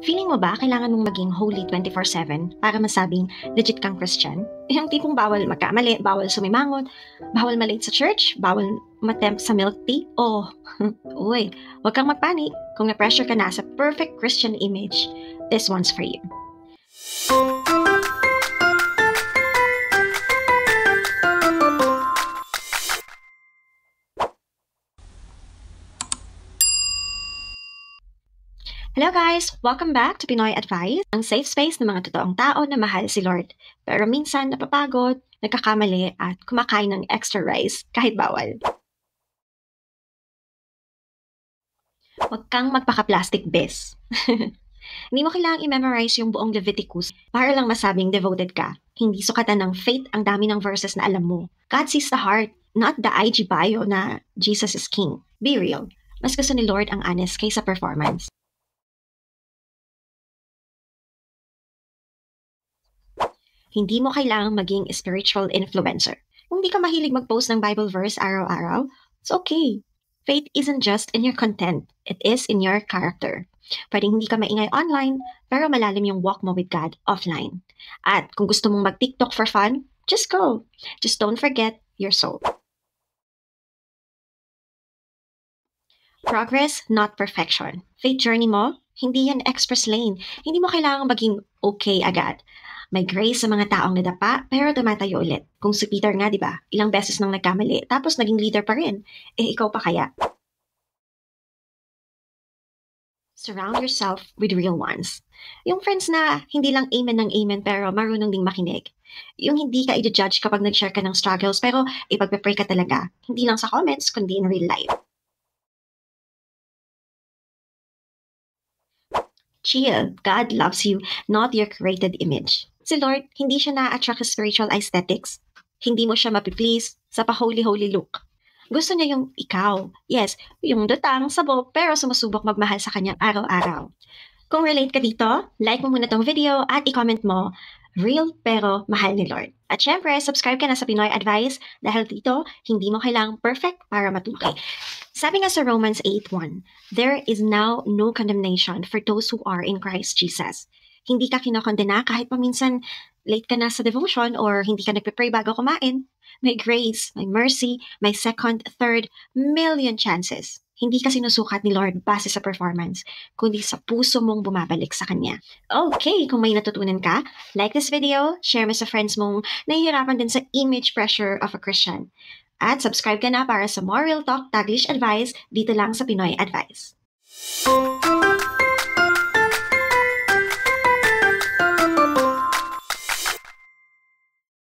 Feeling mo ba kailangan mong maging holy 24/7 para masabing legit kang Christian? Yung tipong bawal magkamali, bawal sumimangot, bawal malate sa church, bawal matempt sa milk tea? Oh, uy, huwag kang magpanik. Kung na-pressure ka na sa perfect Christian image, this one's for you. Hello guys! Welcome back to Pinoy Advice, ang safe space ng mga totoong tao na mahal si Lord. Pero minsan napapagod, nagkakamali at kumakain ng extra rice kahit bawal. Huwag kang magpaka-plastic bes. Hindi mo kailangang i-memorize yung buong Leviticus para lang masabing devoted ka. Hindi sukatan ng faith ang dami ng verses na alam mo. God sees the heart, not the IG bio na Jesus is King. Be real. Mas gusto ni Lord ang honest kaysa performance. Hindi mo kailangang maging spiritual influencer. Kung di ka mahilig mag-post ng Bible verse araw-araw, it's okay. Faith isn't just in your content, it is in your character. Pwedeng hindi ka maingay online, pero malalim yung walk mo with God offline. At kung gusto mong mag-TikTok for fun, just go. Just don't forget your soul. Progress, not perfection. Faith journey mo, hindi yan express lane. Hindi mo kailangang maging okay agad. May grace sa mga taong nadapa, pero tumatayo ulit. Kung si Peter nga, di ba? Ilang beses nang nagkamali, tapos naging leader pa rin. Ikaw pa kaya? Surround yourself with real ones. Yung friends na hindi lang amen ng amen pero marunong ding makinig. Yung hindi ka i-judge kapag nag-share ka ng struggles pero ipagpe-pray ka talaga. Hindi lang sa comments, kundi in real life. Chill. God loves you, not your created image. Si Lord, hindi siya na-attract sa spiritual aesthetics. Hindi mo siya mapiplease sa pa-holy-holy look. Gusto niya yung ikaw. Yes, yung dutang, sabog, pero sumusubok magmahal sa kanya araw-araw. Kung relate ka dito, like mo muna tong video at i-comment mo, real pero mahal ni Lord. At syempre, subscribe ka na sa Pinoy Advice dahil dito, hindi mo kailangang perfect para matukoy. Sabi nga sa Romans 8:1, there is now no condemnation for those who are in Christ Jesus. Hindi ka kinokondena kahit paminsan late ka na sa devotion or hindi ka nagpe-pray bago kumain. May grace, may mercy, may second, third, million chances. Hindi ka sinusukat ni Lord base sa performance, kundi sa puso mong bumabalik sa Kanya. Okay, kung may natutunan ka, like this video, share mo sa friends mong nahihirapan din sa image pressure of a Christian. At subscribe ka na para sa more real talk Taglish advice dito lang sa Pinoy Advice.